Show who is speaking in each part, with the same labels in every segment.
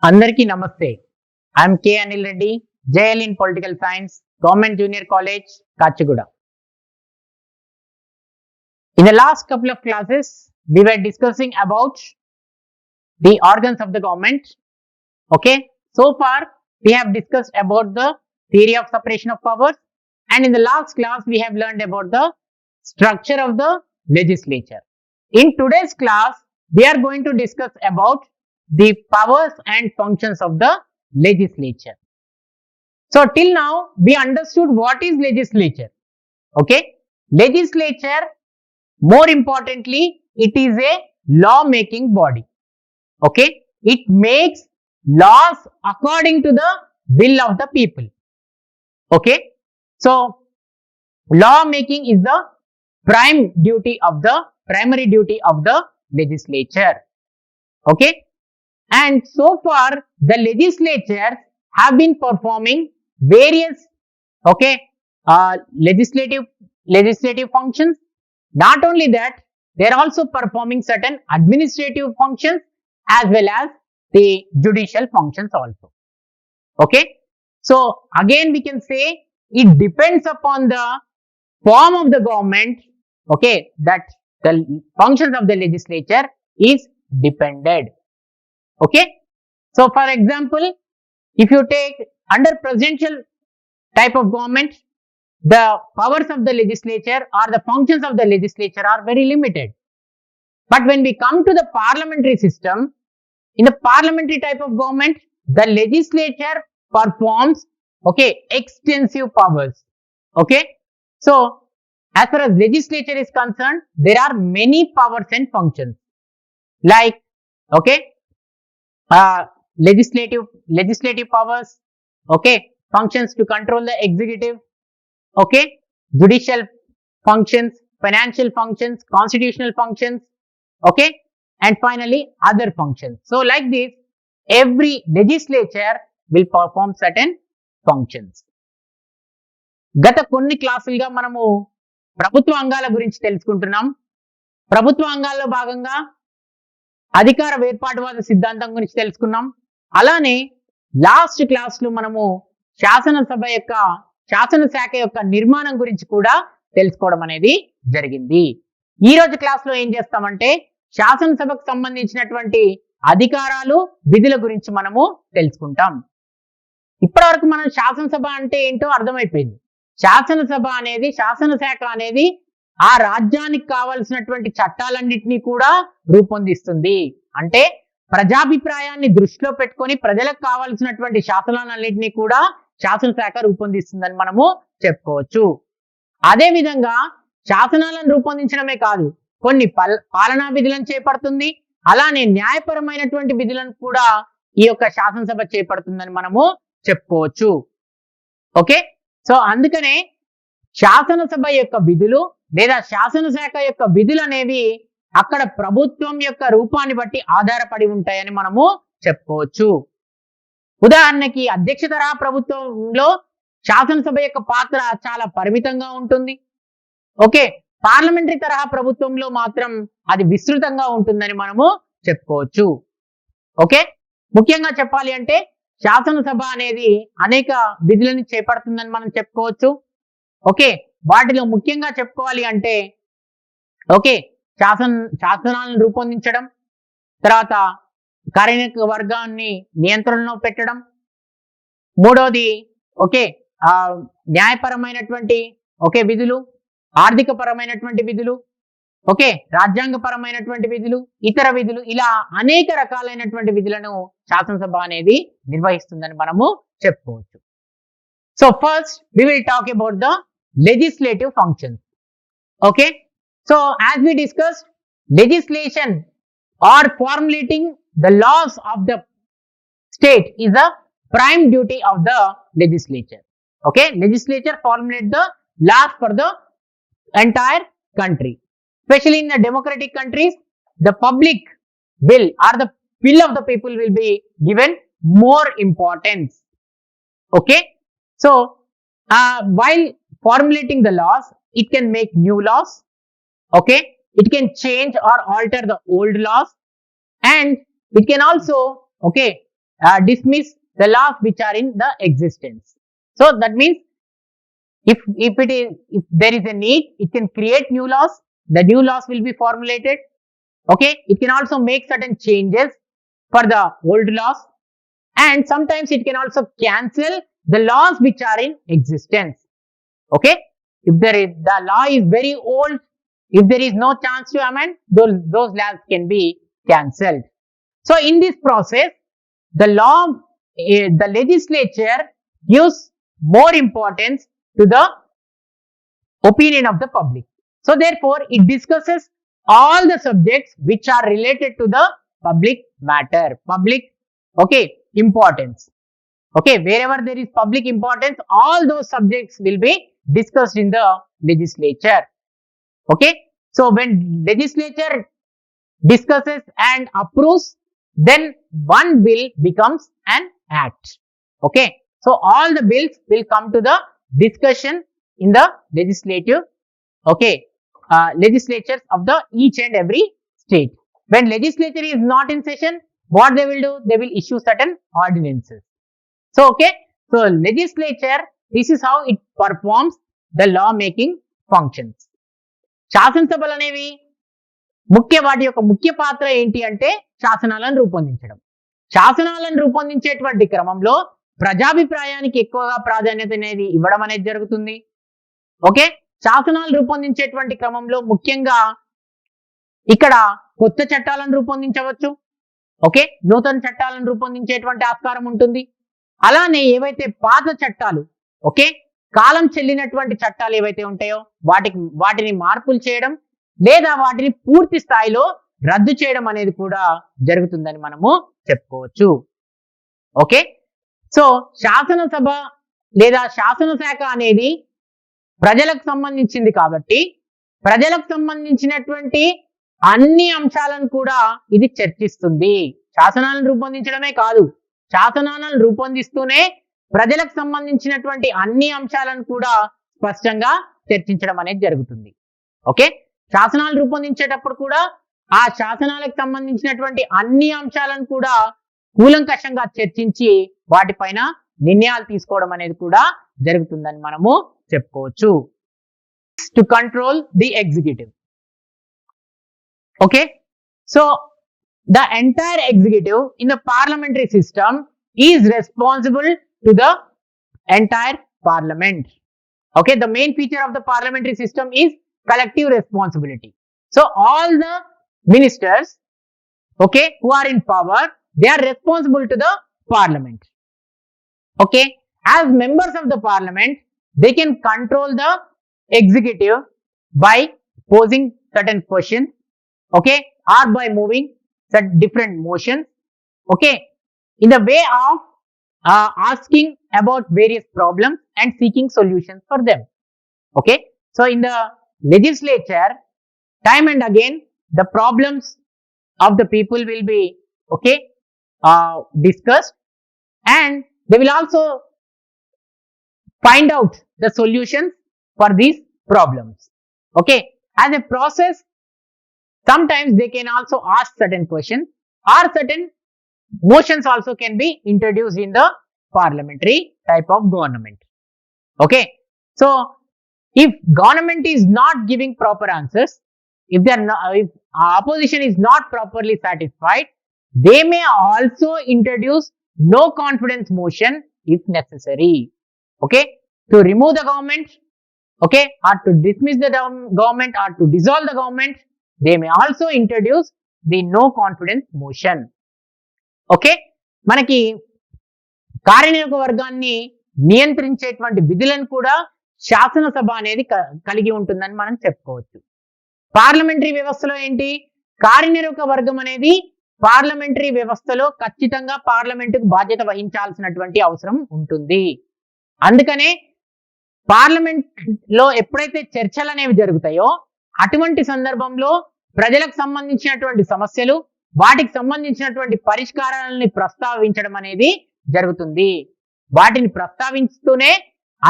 Speaker 1: Andarki Namaste. I am K. Anil Reddy, JL in Political Science, Government Junior College, Kachaguda. In the last couple of classes, we were discussing about the organs of the government. Okay, so far we have discussed about the theory of separation of powers, and in the last class we have learned about the structure of the legislature. In today's class, we are going to discuss about the powers and functions of the legislature. So till now we understood what is legislature. Okay, legislature, more importantly, it is a law making body. Okay, it makes laws according to the will of the people. Okay, so law making is the primary duty of the legislature. Okay, and so far the legislatures have been performing various legislative functions. Not only that, they are also performing certain administrative functions as well as the judicial functions also. Okay, so again we can say it depends upon the form of the government, okay, that the functions of the legislature is dependent. Okay, so for example, if you take under presidential type of government, the powers of the legislature or the functions of the legislature are very limited. But when we come to the parliamentary system, in the parliamentary type of government, the legislature performs extensive powers. Okay, so as far as legislature is concerned, there are many powers and functions like legislative powers, functions to control the executive, judicial functions, financial functions, constitutional functions, and finally other functions. So like this, every legislature will perform certain functions. గత కొన్ని క్లాసులుగా మనము ప్రభుత్వ అంగాల గురించి తెలుసుకుంటున్నాం. ప్రభుత్వ అంగాల్లో భాగంగా అధికార వేర్పాటువాద సిద్ధాంతం గురించి తెలుసుకున్నాం. అలానే లాస్ట్ క్లాస్ లో మనము శాసనశాఖ యొక్క నిర్మాణం గురించి కూడా తెలుసుకోవడం అనేది జరిగింది. ఈ రోజు క్లాస్ లో ఏం చేస్తామంటే శాసనసభకు సంబంధించినటువంటి అధికారాలు, విధుల గురించి మనము తెలుసుకుంటాం. ఇప్పటివరకు మనం శాసనసభ అంటే ఏంటో అర్థమైపోయింది. శాసనసభ అనేది, శాసనశాఖ అనేది ఆ రాజ్యానికి కావలసినటువంటి చట్టాలన్నింటినీ కూడా రూపొందిస్తుంది. అంటే ప్రజాభిప్రాయాన్ని దృష్టిలో పెట్టుకొని ప్రజలకు కావాల్సినటువంటి శాసనాలన్నింటినీ కూడా శాసనశాఖ రూపొందిస్తుందని మనము చెప్పుకోవచ్చు. అదే విధంగా శాసనాలను రూపొందించడమే కాదు, కొన్ని పాలనా విధులను చేపడుతుంది. అలానే న్యాయపరమైనటువంటి విధులను కూడా ఈ యొక్క శాసనసభ చేపడుతుందని మనము చెప్పుకోవచ్చు. ఓకే, సో అందుకనే శాసనసభ యొక్క విధులు లేదా శాసనశాఖ యొక్క విధులు అనేవి అక్కడ ప్రభుత్వం యొక్క రూపాన్ని బట్టి ఆధారపడి ఉంటాయని మనము చెప్పుకోవచ్చు. ఉదాహరణకి అధ్యక్ష తరహా ప్రభుత్వంలో శాసనసభ యొక్క పాత్ర చాలా పరిమితంగా ఉంటుంది. ఓకే, పార్లమెంటరీ తరహా ప్రభుత్వంలో మాత్రం అది విస్తృతంగా ఉంటుందని మనము చెప్పుకోవచ్చు. ఓకే, ముఖ్యంగా చెప్పాలి అంటే శాసనసభ అనేది అనేక విధులను చేపడుతుందని మనం చెప్పుకోవచ్చు. ఓకే, వాటిలో ముఖ్యంగా చెప్పుకోవాలి అంటే శాసనాలను రూపొందించడం, తర్వాత కార్యనిర్వాహక వర్గాన్ని నియంత్రణలో పెట్టడం, మూడోది న్యాయపరమైనటువంటి విధులు, ఆర్థిక పరమైనటువంటి విధులు, రాజ్యాంగపరమైనటువంటి విధులు, ఇతర విధులు, ఇలా అనేక రకాలైనటువంటి విధులను శాసనసభ అనేది నిర్వహిస్తుందని మనము చెప్పుకోవచ్చు. So first we will talk about the legislative functions. Okay, so as we discussed, legislation or formulating the laws of the state is a prime duty of the legislature. Okay, legislature formulate the laws for the entire country. Especially in the democratic countries, the public will or the will of the people will be given more importance. Okay, so while formulating the laws, it can make new laws. Okay, it can change or alter the old laws, and it can also dismiss the laws which are in the existence. So that means if there is a need, it can create new laws. The new laws will be formulated. Okay, it can also make certain changes for the old laws, and sometimes it can also cancel the laws which are in existence. Okay, if the law is very old, if there is no chance to amend, those laws can be cancelled. So in this process, the legislature gives more importance to the opinion of the public. So therefore, it discusses all the subjects which are related to the public matter, importance. Okay, wherever there is public importance, all those subjects will be discussed in the legislature. Okay, so when legislature discusses and approves, then one bill becomes an act. Okay, so all the bills will come to the discussion in the legislative, legislatures of the each and every state. When legislature is not in session, what they will do? They will issue certain ordinances. So so legislature, this is how it performs the law making functions. శాసనసభలు అనేవి వాటి యొక్క ముఖ్య పాత్ర ఏంటి అంటే శాసనాలను రూపొందించడం. శాసనాలను రూపొందించేటువంటి క్రమంలో ప్రజాభిప్రాయానికి ఎక్కువగా ప్రాధాన్యత అనేది ఇవ్వడం అనేది జరుగుతుంది. ఓకే, శాసనాలు రూపొందించేటువంటి క్రమంలో ముఖ్యంగా ఇక్కడ కొత్త చట్టాలను రూపొందించవచ్చు. ఓకే, నూతన చట్టాలను రూపొందించేటువంటి ఆస్కారం ఉంటుంది. అలానే ఏవైతే పాత చట్టాలు, కాలం చెల్లినటువంటి చట్టాలు ఏవైతే ఉంటాయో వాటిని మార్పులు చేయడం లేదా వాటిని పూర్తి స్థాయిలో రద్దు చేయడం అనేది కూడా జరుగుతుందని మనము చెప్పుకోవచ్చు. ఓకే, సో శాసనసభ లేదా శాసనశాఖ అనేది ప్రజలకు సంబంధించింది కాబట్టి ప్రజలకు సంబంధించినటువంటి అన్ని అంశాలను కూడా ఇది చర్చిస్తుంది. శాసనాలను రూపొందించడమే కాదు, శాసనాలను రూపొందిస్తూనే ప్రజలకు సంబంధించినటువంటి అన్ని అంశాలను కూడా స్పష్టంగా చర్చించడం అనేది జరుగుతుంది. ఓకే, శాసనాలు రూపొందించేటప్పుడు కూడా ఆ శాసనాలకు సంబంధించినటువంటి అన్ని అంశాలను కూడా కూలంకషంగా చర్చించి వాటిపైన నిర్ణయాలు తీసుకోవడం అనేది కూడా జరుగుతుందని మనము చెప్పుకోవచ్చు. To control the executive. Okay, so the entire executive in the parliamentary system is responsible to the entire parliament. Okay, the main feature of the parliamentary system is collective responsibility. So all the ministers, who are in power, they are responsible to the parliament. Okay, as members of the parliament, they can control the executive by posing certain questions, or by moving such different motions, in the way of asking about various problems and seeking solutions for them. Okay, so in the legislature, time and again the problems of the people will be discussed, and they will also find out the solutions for these problems. Okay, as a process, sometimes they can also ask certain questions, or certain motions also can be introduced in the parliamentary type of government. Okay, so if government is not giving proper answers, if opposition is not properly satisfied, they may also introduce no confidence motion if necessary. Okay, to remove the government, or to dismiss the government, or to dissolve the government, they may also introduce the no confidence motion. Okay, మనకి కార్యనిర్వాహక వర్గాన్ని నియంత్రించేటువంటి విధులను కూడా శాసనసభ అనేది కలిగి ఉంటుందని మనం చెప్పుకోవచ్చు. పార్లమెంటరీ వ్యవస్థలో ఏంటి, కార్యనిర్వాహక వర్గం అనేది పార్లమెంటరీ వ్యవస్థలో ఖచ్చితంగా పార్లమెంటుకు బాధ్యత వహించాల్సినటువంటి అవసరం ఉంటుంది. అందుకనే పార్లమెంట్ లో ఎప్పుడైతే చర్చలు అనేవి జరుగుతాయో అటువంటి సందర్భంలో ప్రజలకు సంబంధించినటువంటి సమస్యలు, వాటికి సంబంధించినటువంటి పరిష్కారాలని ప్రస్తావించడం అనేది జరుగుతుంది. వాటిని ప్రస్తావించుతూనే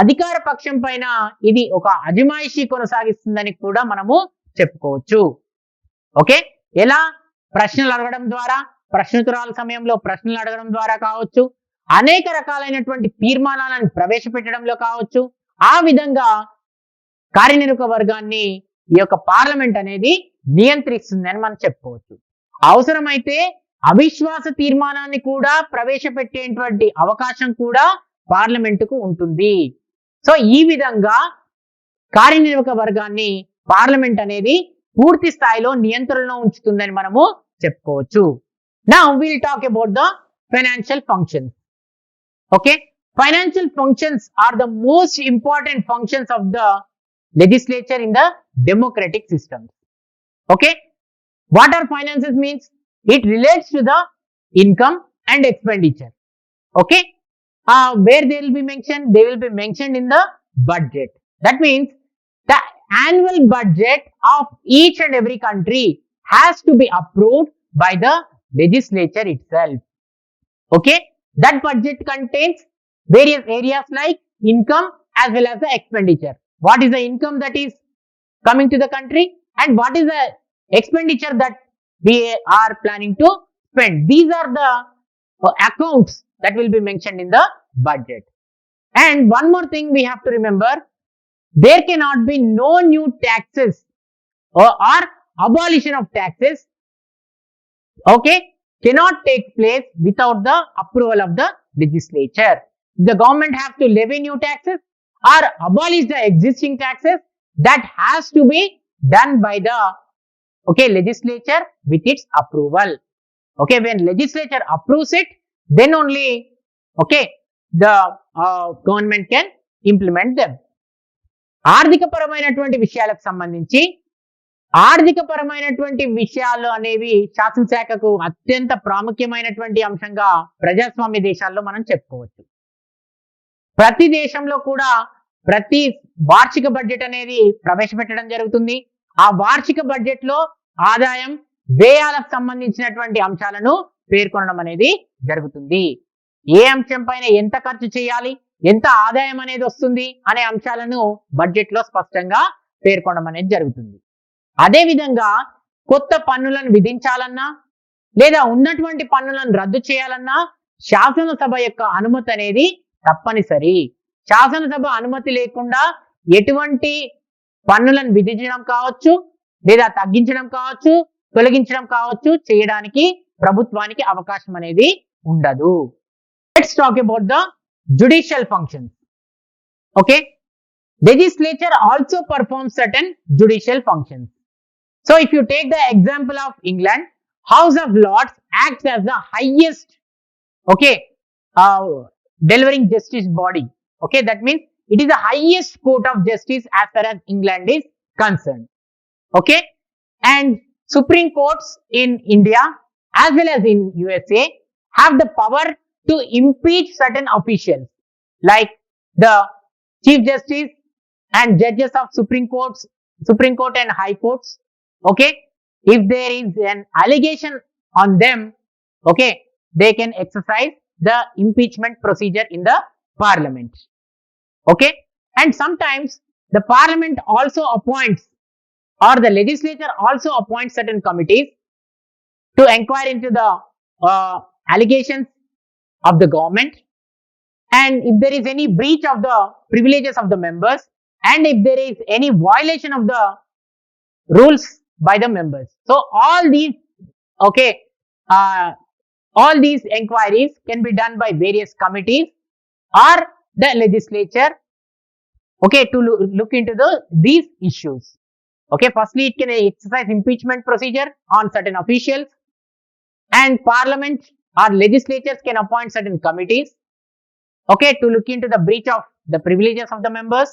Speaker 1: అధికార పక్షం పైన ఇది ఒక అజమాయిషీ కొనసాగిస్తుందని కూడా మనము చెప్పుకోవచ్చు. ఓకే, ఎలా ప్రశ్నలు అడగడం ద్వారా, ప్రశ్నోత్తరాల సమయంలో ప్రశ్నలు అడగడం ద్వారా కావచ్చు, అనేక రకాలైనటువంటి తీర్మానాలను ప్రవేశపెట్టడంలో కావచ్చు, ఆ విధంగా కార్యనిర్వాహక వర్గాన్ని ఈ యొక్క పార్లమెంట్ అనేది నియంత్రిస్తుందని మనం చెప్పుకోవచ్చు. అవసరమైతే అవిశ్వాస తీర్మానాన్ని కూడా ప్రవేశపెట్టేటువంటి అవకాశం కూడా పార్లమెంటుకు ఉంటుంది. సో ఈ విధంగా కార్యనిర్వాహక వర్గాన్ని పార్లమెంట్ అనేది పూర్తి స్థాయిలో నియంత్రణలో ఉంచుతుందని మనము చెప్పుకోవచ్చు. Now will talk about the financial functions. Okay, financial functions are the most important functions of the legislature in the democratic system. Okay, what are finances means? It relates to the income and expenditure. Okay, where they will be mentioned? They will be mentioned in the budget. That means the annual budget of each and every country has to be approved by the legislature itself. Okay, that budget contains various areas like income as well as the expenditure. What is the income that is coming to the country and what is the expenditure that we are planning to spend? These are the accounts that will be mentioned in the budget. And one more thing we have to remember, there cannot be no new taxes or abolition of taxes, okay, cannot take place without the approval of the legislature. The government has to levy new taxes or abolish the existing taxes, that has to be done by the legislature with its approval. Okay, when legislature approves it, then only the government can implement them. ఆర్థిక పరమైనటువంటి విషయాలకు సంబంధించి ఆర్థిక పరమైనటువంటి విషయాలు అనేవి శాసనశాఖకు అత్యంత ప్రాముఖ్యమైనటువంటి అంశంగా ప్రజాస్వామ్య దేశాల్లో మనం చెప్పుకోవచ్చు. ప్రతి దేశంలో కూడా ప్రతి వార్షిక బడ్జెట్ అనేది ప్రవేశపెట్టడం జరుగుతుంది. ఆ వార్షిక బడ్జెట్ లో ఆదాయం వ్యయాలకు సంబంధించినటువంటి అంశాలను పేర్కొనడం అనేది జరుగుతుంది. ఏ అంశం పైన ఎంత ఖర్చు చేయాలి, ఎంత ఆదాయం అనేది వస్తుంది అనే అంశాలను బడ్జెట్ లో స్పష్టంగా పేర్కొనడం అనేది జరుగుతుంది. అదే విధంగా కొత్త పన్నులను విధించాలన్నా లేదా ఉన్నటువంటి పన్నులను రద్దు చేయాలన్నా శాసనసభ యొక్క అనుమతి అనేది తప్పనిసరి. శాసనసభ అనుమతి లేకుండా ఎటువంటి పన్నులను విధించడం కావచ్చు లేదా తగ్గించడం కావచ్చు, తొలగించడం కావచ్చు చేయడానికి ప్రభుత్వానికి అవకాశం అనేది ఉండదు. Let's talk about the judicial functions. Okay, legislature also performs certain judicial functions. So if you take the example of England, House of Lords acts as the highest delivering justice body. Okay, that means it is the highest court of justice as far as England is concerned. Okay, and Supreme Courts in India as well as in USA have the power to impeach certain officials like the Chief Justice and judges of Supreme Court and High Courts. Okay, if there is an allegation on them, okay, they can exercise the impeachment procedure in the Parliament. Okay, and sometimes the Parliament also appoints, or the legislature also appoints certain committees to inquire into the allegations of the government, and if there is any breach of the privileges of the members, and if there is any violation of the rules by the members. So all these inquiries can be done by various committees or the legislature, okay, to look into these issues. Okay, firstly it can exercise impeachment procedure on certain officials, and Parliament or legislatures can appoint certain committees, okay, to look into the breach of the privileges of the members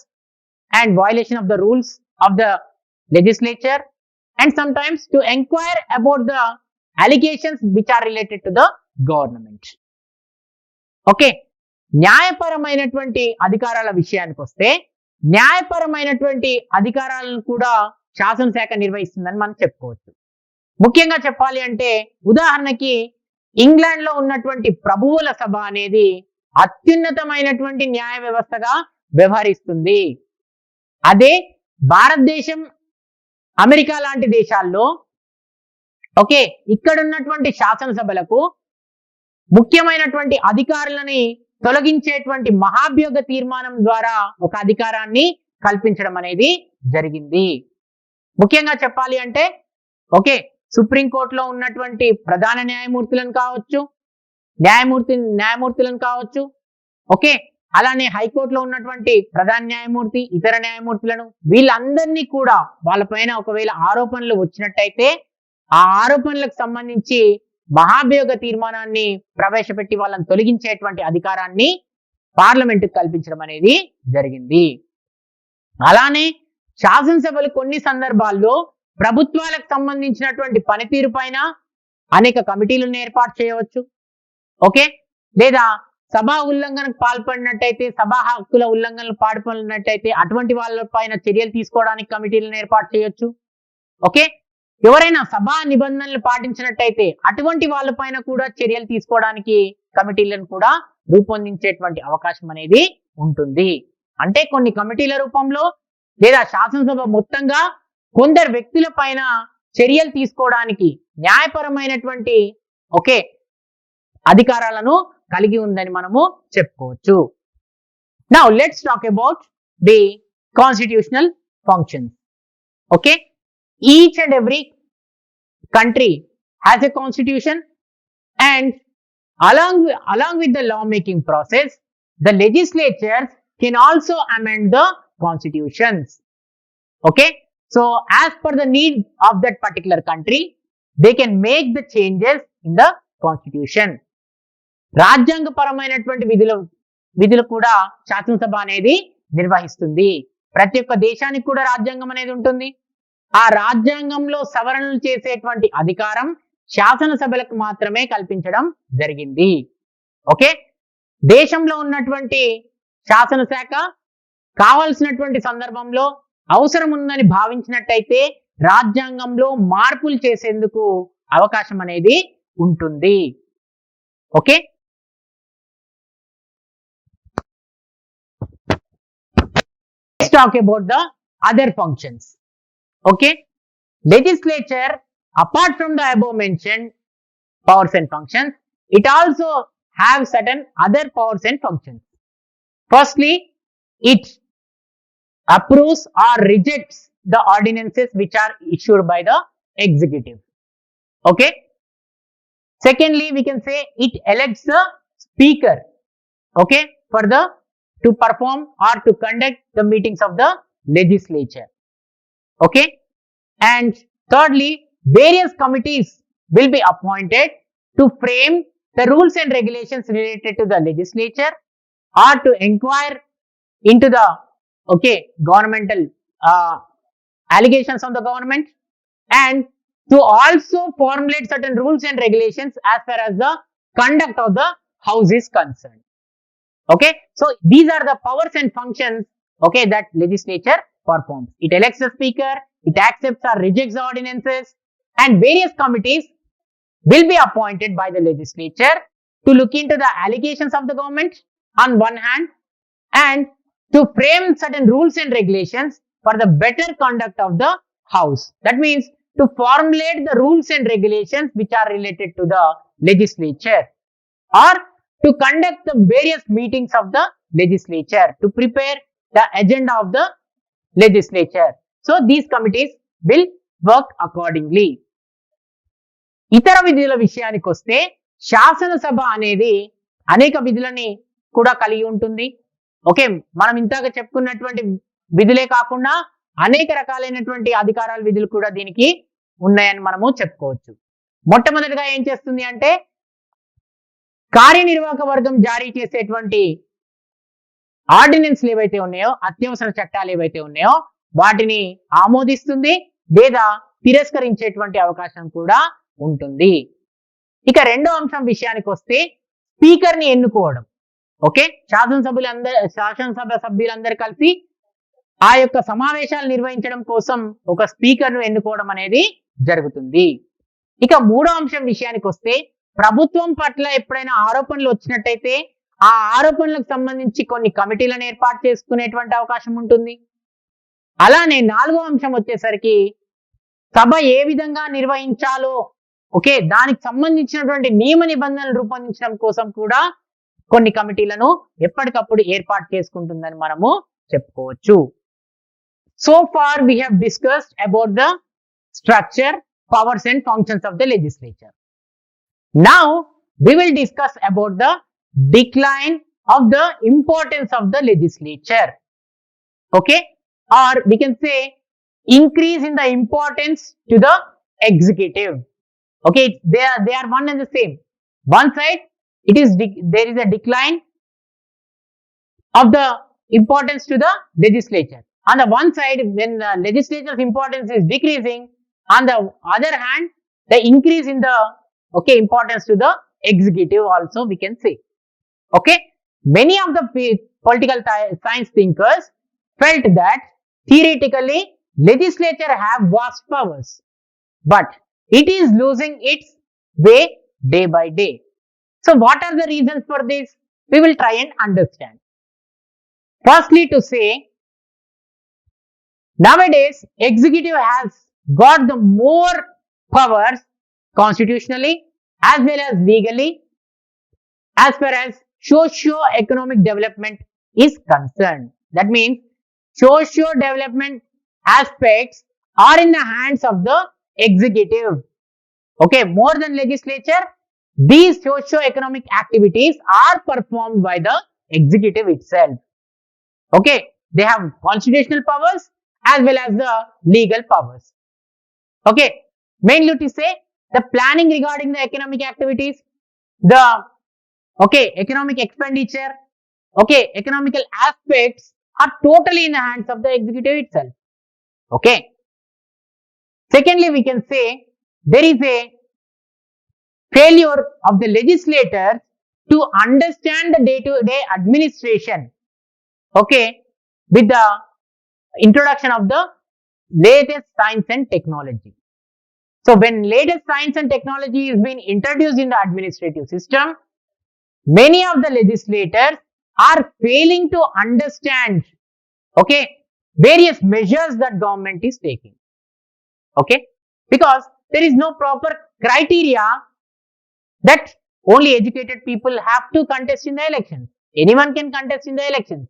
Speaker 1: and violation of the rules of the legislature, and sometimes to inquire about the allegations which are related to the government. Okay, న్యాయపరమైనటువంటి అధికారాల విషయానికి వస్తే న్యాయపరమైనటువంటి అధికారాలను కూడా శాసనశాఖ నిర్వహిస్తుందని మనం చెప్పుకోవచ్చు. ముఖ్యంగా చెప్పాలి అంటే ఉదాహరణకి ఇంగ్లాండ్ లో ఉన్నటువంటి ప్రభువుల సభ అనేది అత్యున్నతమైనటువంటి న్యాయ వ్యవస్థగా వ్యవహరిస్తుంది. అదే భారతదేశం, అమెరికా లాంటి దేశాల్లో ఓకే, ఇక్కడ ఉన్నటువంటి శాసనసభలకు ముఖ్యమైనటువంటి అధికారులని తొలగించేటువంటి మహాభియోగ తీర్మానం ద్వారా ఒక అధికారాన్ని కల్పించడం అనేది జరిగింది. ముఖ్యంగా చెప్పాలి అంటే ఓకే, సుప్రీంకోర్టులో ఉన్నటువంటి ప్రధాన న్యాయమూర్తులను కావచ్చు, న్యాయమూర్తులను కావచ్చు, ఓకే, అలానే హైకోర్టులో ఉన్నటువంటి ప్రధాన న్యాయమూర్తి, ఇతర న్యాయమూర్తులను, వీళ్ళందరినీ కూడా వాళ్ళపైన ఒకవేళ ఆరోపణలు వచ్చినట్టయితే ఆ ఆరోపణలకు సంబంధించి మహాభియోగ తీర్మానాన్ని ప్రవేశపెట్టి వాళ్ళని తొలగించేటువంటి అధికారాన్ని పార్లమెంటుకు కల్పించడం అనేది జరిగింది. అలానే శాసనసభలు కొన్ని సందర్భాల్లో ప్రభుత్వాలకు సంబంధించినటువంటి పనితీరు పైన అనేక కమిటీలను ఏర్పాటు చేయవచ్చు. ఓకే, లేదా సభా ఉల్లంఘనకు పాల్పడినట్టయితే, సభా హక్కుల ఉల్లంఘనలు పాల్పడినట్టయితే అటువంటి వాళ్ళపైన చర్యలు తీసుకోవడానికి కమిటీలను ఏర్పాటు చేయొచ్చు. ఓకే, ఎవరైనా సభా నిబంధనలు పాటించినట్టయితే అటువంటి వాళ్ళపైన కూడా చర్యలు తీసుకోవడానికి కమిటీలను కూడా రూపొందించేటువంటి అవకాశం అనేది ఉంటుంది. అంటే కొన్ని కమిటీల రూపంలో లేదా శాసనసభ మొత్తంగా కొందరు వ్యక్తుల పైన చర్యలు తీసుకోవడానికి న్యాయపరమైనటువంటి ఓకే అధికారాలను కలిగి ఉందని మనము చెప్పుకోవచ్చు. Now let's talk about the constitutional functions. Okay, each and every country has a constitution, and along with the lawmaking process, the legislatures can also amend the constitutions. Okay, so as per the need of that particular country, they can make the changes in the constitution. రాజ్యాంగపరమైనటువంటి విధులు కూడా శాసనసభ అనేది నిర్వహిస్తుంది. ప్రతి ఒక్క దేశానికి కూడా రాజ్యాంగం అనేది ఉంటుంది. ఆ రాజ్యాంగంలో సవరణలు చేసేటువంటి అధికారం శాసనసభలకు మాత్రమే కల్పించడం జరిగింది. ఓకే, దేశంలో ఉన్నటువంటి శాసనశాఖ కావాల్సినటువంటి సందర్భంలో అవసరం ఉందని భావించినట్టయితే రాజ్యాంగంలో మార్పులు చేసేందుకు అవకాశం అనేది ఉంటుంది. Okay, let's talk about the other functions. Okay, legislature, apart from the above mentioned powers and functions, it also have certain other powers and functions. Firstly, it approves or rejects the ordinances which are issued by the executive. Okay, secondly, we can say it elects the speaker, okay, to perform or to conduct the meetings of the legislature. Okay, and thirdly, various committees will be appointed to frame the rules and regulations related to the legislature or to inquire into the governmental allegations of the government, and to also formulate certain rules and regulations as far as the conduct of the house is concerned. Okay, so these are the powers and functions that legislature performs. It elects the speaker, it accepts or rejects the ordinances, and various committees will be appointed by the legislature to look into the allegations of the government on one hand, and to frame certain rules and regulations for the better conduct of the house. That means to formulate the rules and regulations which are related to the legislature, or to conduct the various meetings of the legislature, to prepare the agenda of the legislature. So these committees will work accordingly. ఇతర విధుల విషయానికి వస్తే శాసనసభ అనేది అనేక విధులని కూడా కలిగి ఉంటుంది. ఓకే, మనం ఇంతగా చెప్పుకున్నటువంటి విధులే కాకుండా అనేక రకాలైనటువంటి అధికారాల విధులు కూడా దీనికి ఉన్నాయని మనము చెప్పుకోవచ్చు. మొట్టమొదటిగా ఏం చేస్తుంది అంటే కార్యనిర్వాహక వర్గం జారీ చేసేటువంటి ఆర్డినెన్స్లు ఏవైతే ఉన్నాయో, అత్యవసర చట్టాలు ఏవైతే ఉన్నాయో వాటిని ఆమోదిస్తుంది లేదా తిరస్కరించేటువంటి అవకాశం కూడా ఉంటుంది. ఇక రెండో అంశం విషయానికి వస్తే స్పీకర్ ని ఎన్నుకోవడం. ఓకే, శాసనసభ సభ్యులందరూ కలిసి ఆ యొక్క సమావేశాలు నిర్వహించడం కోసం ఒక స్పీకర్ ను ఎన్నుకోవడం అనేది జరుగుతుంది. ఇక మూడో అంశం విషయానికి వస్తే ప్రభుత్వం పట్ల ఎప్పుడైనా ఆరోపణలు వచ్చినట్టయితే ఆ ఆరోపణలకు సంబంధించి కొన్ని కమిటీలను ఏర్పాటు చేసుకునేటువంటి అవకాశం ఉంటుంది. అలానే నాలుగో అంశం వచ్చేసరికి సభ ఏ విధంగా నిర్వహించాలో ఓకే, దానికి సంబంధించినటువంటి నియమ నిబంధనలు రూపొందించడం కోసం కూడా కొన్ని కమిటీలను ఎప్పటికప్పుడు ఏర్పాటు చేసుకుంటుందని మనము చెప్పుకోవచ్చు. So far we have discussed about the structure, powers and functions of the legislature. Now we will discuss about the decline of the importance of the legislature. Okay, or we can say increase in the importance to the executive. Okay, they are one and the same. One side it is there is a decline of the importance to the legislature. On the one side, when the legislature's importance is decreasing, on the other hand, the increase in the importance to the executive also we can say. Okay, many of the political science thinkers felt that theoretically legislature have vast powers, but it is losing its way day by day. So what are the reasons for this? We will try and understand. Firstly, to say, nowadays executive has got the more powers constitutionally as well as legally as far as socio-economic development is concerned. That means socio-development aspects are in the hands of the executive. Okay, more than legislature, these socio-economic activities are performed by the executive itself. Okay, they have constitutional powers as well as the legal powers. Okay, mainly to say the planning regarding the economic activities, the economic expenditure, economical aspects are totally in the hands of the executive itself. Okay, secondly, we can say there is a failure of the legislator to understand the day-to-day administration, okay, with the introduction of the latest science and technology. So when latest science and technology is being introduced in the administrative system, many of the legislators are failing to understand various measures that government is taking. Okay, because there is no proper criteria that only educated people have to contest in the elections. Anyone can contest in the elections.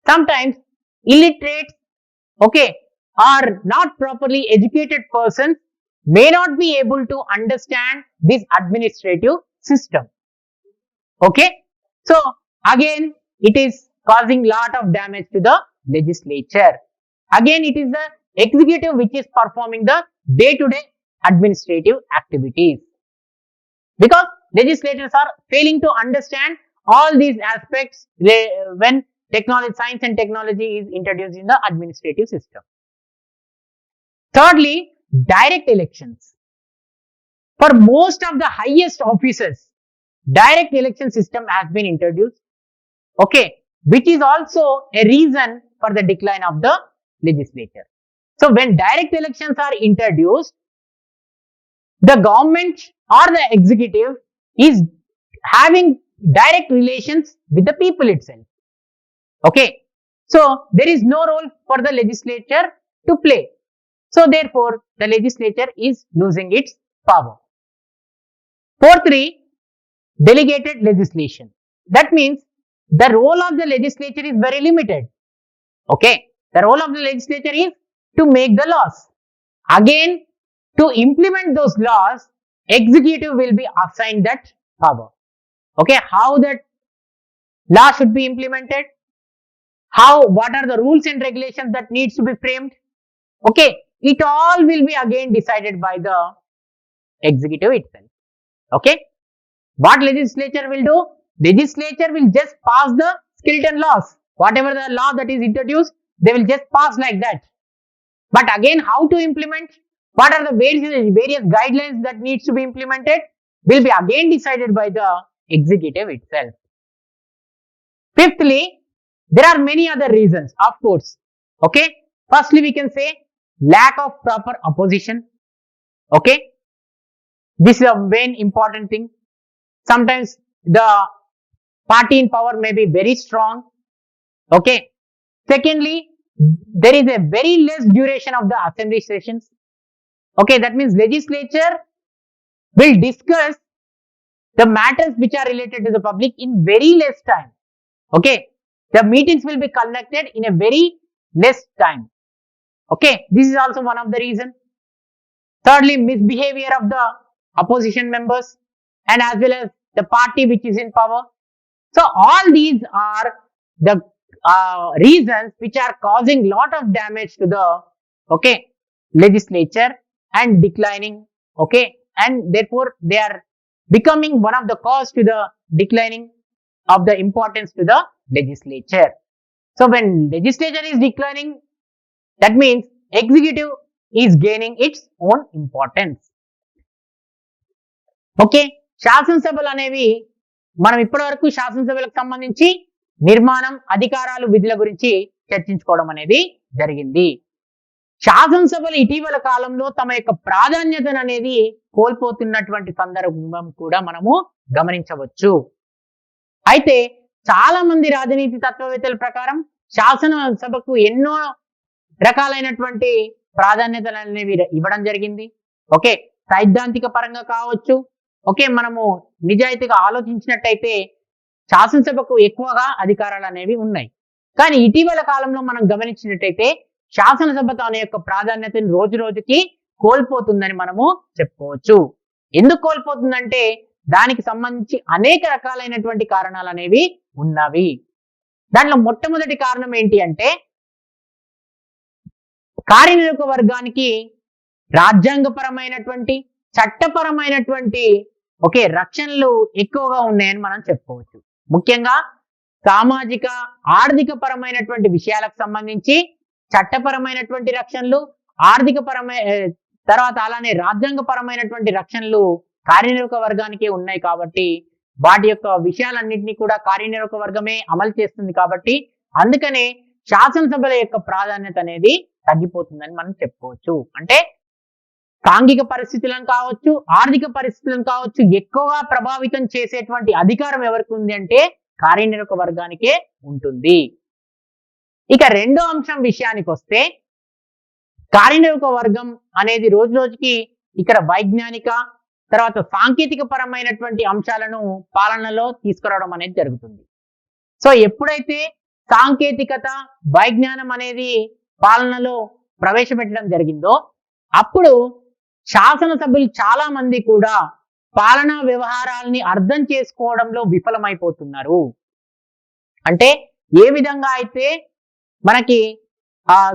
Speaker 1: Sometimes illiterate or not properly educated persons may not be able to understand this administrative system. Okay, so again it is causing lot of damage to the legislature. Again, it is the executive which is performing the day-to-day administrative activities, because legislators are failing to understand all these aspects when science and technology is introduced in the administrative system. Thirdly, direct elections. For most of the highest officers, direct election system has been introduced, which is also a reason for the decline of the legislature. So when direct elections are introduced, the government or the executive is having direct relations with the people itself. Okay, so there is no role for the legislature to play. So therefore, the legislature is losing its power. Fourthly, delegated legislation. That means the role of the legislature is very limited. Okay, the role of the legislature is to make the laws. Again, to implement those laws, executive will be assigned that power. Okay, how that law should be implemented, what are the rules and regulations that needs to be framed, okay, it all will be again decided by the executive itself. Okay, what legislature will do? Legislature will just pass the skeleton laws. Whatever the law that is introduced, they will just pass like that. But again, how to implement, what are the various guidelines that needs to be implemented, will be again decided by the executive itself. Fifthly, there are many other reasons, of course. Okay, firstly, we can say lack of proper opposition. Okay, this is a main important thing. Sometimes the party in power may be very strong. Okay, secondly, there is a very less duration of the assembly sessions. Okay, that means legislature will discuss the matters which are related to the public in very less time. Okay, the meetings will be conducted in a very less time. Okay, this is also one of the reason. Thirdly, misbehavior of the opposition members and as well as the party which is in power. So all these are the reasons which are causing lot of damage to the legislature and declining, and therefore they are becoming one of the cause to the declining of the importance to the legislature. So when legislature is declining, that means executive is gaining its own importance. Okay, శాసనసభలు అనేవి మనం ఇప్పటి వరకు శాసనసభలకు సంబంధించి నిర్మాణం, అధికారాలు, విధుల గురించి చర్చించుకోవడం అనేది జరిగింది. శాసనసభలు ఇటీవల కాలంలో తమ యొక్క ప్రాధాన్యతను అనేది కోల్పోతున్నటువంటి సందర్భం కూడా మనము గమనించవచ్చు. అయితే చాలా మంది రాజనీతి తత్వవేత్తల ప్రకారం శాసనసభకు ఎన్నో రకాలైనటువంటి ప్రాధాన్యతలు అనేవి ఇవ్వడం జరిగింది. ఓకే, సైద్ధాంతిక పరంగా కావచ్చు, మనము నిజాయితీగా ఆలోచించినట్టయితే శాసనసభకు ఎక్కువగా అధికారాలు అనేవి ఉన్నాయి. కానీ ఇటీవల కాలంలో మనం గమనించినట్టయితే శాసనసభ తన యొక్క ప్రాధాన్యతను రోజు రోజుకి కోల్పోతుందని మనము చెప్పుకోవచ్చు. ఎందుకు కోల్పోతుందంటే దానికి సంబంధించి అనేక రకాలైనటువంటి కారణాలు అనేవి ఉన్నవి. దాంట్లో మొట్టమొదటి కారణం ఏంటి అంటే కార్యనిర్వాహక వర్గానికి రాజ్యాంగపరమైనటువంటి, చట్టపరమైనటువంటి రక్షణలు ఎక్కువగా ఉన్నాయని మనం చెప్పుకోవచ్చు. ముఖ్యంగా సామాజిక, ఆర్థిక పరమైనటువంటి విషయాలకు సంబంధించి చట్టపరమైనటువంటి రక్షణలు, ఆర్థిక పరమైన తర్వాత అలానే రాజ్యాంగపరమైనటువంటి రక్షణలు కార్యనిర్వాహక వర్గానికే ఉన్నాయి. కాబట్టి వాటి యొక్క విషయాలన్నింటినీ కూడా కార్యనిర్వాహక వర్గమే అమలు చేస్తుంది. కాబట్టి అందుకనే శాసనసభల యొక్క ప్రాధాన్యత అనేది తగ్గిపోతుందని మనం చెప్పుకోవచ్చు. అంటే సాంఘిక పరిస్థితులను కావచ్చు, ఆర్థిక పరిస్థితులను కావచ్చు, ఎక్కువగా ప్రభావితం చేసేటువంటి అధికారం ఎవరికి ఉంది అంటే కార్యనిర్వాహక వర్గానికే ఉంటుంది. ఇక రెండో అంశం విషయానికి వస్తే కార్యనిర్వాహక వర్గం అనేది రోజు రోజుకి ఇక్కడ వైజ్ఞానిక తర్వాత సాంకేతిక పరమైనటువంటి అంశాలను పాలనలో తీసుకురావడం అనేది జరుగుతుంది. సో ఎప్పుడైతే సాంకేతికత, వైజ్ఞానం అనేది పాలనలో ప్రవేశపెట్టడం జరిగిందో అప్పుడు శాసనసభ్యులు చాలా మంది కూడా పాలనా వ్యవహారాలని అర్థం చేసుకోవడంలో విఫలమైపోతున్నారు. అంటే ఏ విధంగా అయితే మనకి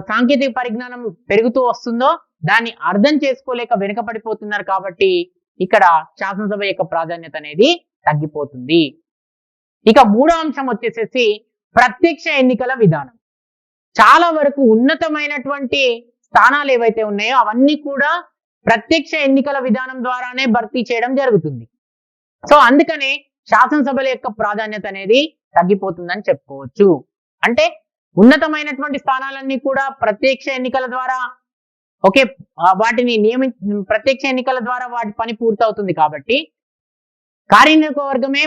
Speaker 1: సాంకేతిక పరిజ్ఞానం పెరుగుతూ వస్తుందో దాన్ని అర్థం చేసుకోలేక వెనుకపడిపోతున్నారు. కాబట్టి ఇక్కడ శాసనసభ యొక్క ప్రాధాన్యత అనేది తగ్గిపోతుంది. ఇక మూడో అంశం వచ్చేసేసి ప్రత్యక్ష ఎన్నికల విధానం. చాలా వరకు ఉన్నతమైనటువంటి స్థానాలు ఏవైతే ఉన్నాయో అవన్నీ కూడా ప్రత్యక్ష ఎన్నికల విధానం ద్వారానే భర్తీ చేయడం జరుగుతుంది. సో అందుకనే శాసనసభల యొక్క ప్రాధాన్యత అనేది తగ్గిపోతుందని చెప్పుకోవచ్చు. అంటే ఉన్నతమైనటువంటి స్థానాలన్నీ కూడా ప్రత్యక్ష ఎన్నికల ద్వారా వాటిని ప్రత్యక్ష ఎన్నికల ద్వారా వాటి పని పూర్తవుతుంది. కాబట్టి కార్యనిర్వాహక వర్గమే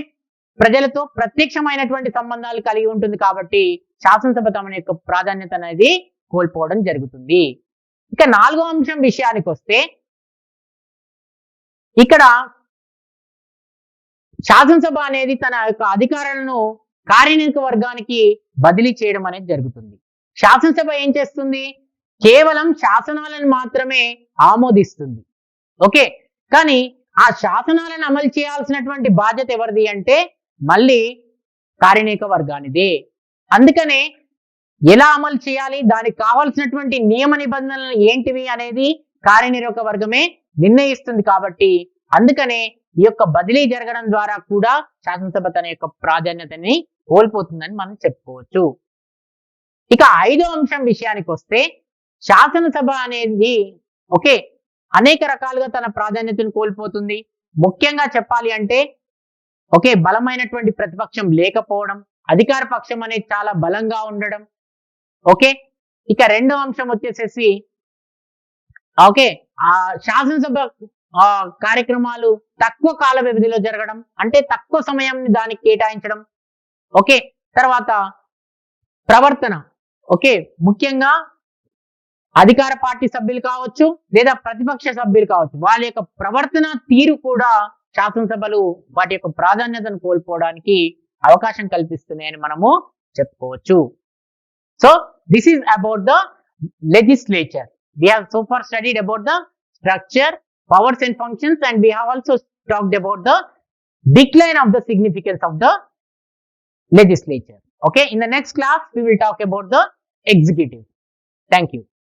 Speaker 1: ప్రజలతో ప్రత్యక్షమైనటువంటి సంబంధాలు కలిగి ఉంటుంది. కాబట్టి శాసనసభ తమ యొక్క ప్రాధాన్యత అనేది కోల్పోవడం జరుగుతుంది. ఇక నాలుగో అంశం విషయానికి వస్తే ఇక్కడ శాసనసభ అనేది తన యొక్క అధికారాలను కార్యనిర్వాహక వర్గానికి బదిలీ చేయడం అనేది జరుగుతుంది. శాసనసభ ఏం చేస్తుంది? కేవలం శాసనాలను మాత్రమే ఆమోదిస్తుంది. కానీ ఆ శాసనాలను అమలు చేయాల్సినటువంటి బాధ్యత ఎవరిది అంటే మళ్ళీ కార్యనిర్వాహక వర్గానిదే. అందుకనే ఎలా అమలు చేయాలి, దానికి కావాల్సినటువంటి నియమ నిబంధనలు ఏంటివి అనేది కార్యనిర్వాహక వర్గమే నిర్ణయిస్తుంది. కాబట్టి అందుకనే ఈ యొక్క బదిలీ జరగడం ద్వారా కూడా శాసనసభ తన యొక్క ప్రాధాన్యతని కోల్పోతుందని మనం చెప్పుకోవచ్చు. ఇక ఐదో అంశం విషయానికి వస్తే శాసనసభ అనేది అనేక రకాలుగా తన ప్రాధాన్యతను కోల్పోతుంది. ముఖ్యంగా చెప్పాలి అంటే బలమైనటువంటి ప్రతిపక్షం లేకపోవడం, అధికార పక్షం అనేది చాలా బలంగా ఉండడం. ఇక రెండో అంశం వచ్చేసేసి ఆ శాసనసభ కార్యక్రమాలు తక్కువ కాల వ్యవధిలో జరగడం, అంటే తక్కువ సమయాన్ని దానికి కేటాయించడం. తర్వాత ప్రవర్తన ముఖ్యంగా అధికార పార్టీ సభ్యులు కావచ్చు లేదా ప్రతిపక్ష సభ్యులు కావచ్చు, వాళ్ళ యొక్క ప్రవర్తన తీరు కూడా శాసనసభలు వాటి యొక్క ప్రాధాన్యతను కోల్పోవడానికి అవకాశం కల్పిస్తున్నాయని మనము చెప్పుకోవచ్చు. So this is about the legislature. We have so far studied about the structure, powers and functions, and we have also talked about the decline of the significance of the legislature. Okay, in the next class we will talk about the executive. Thank you.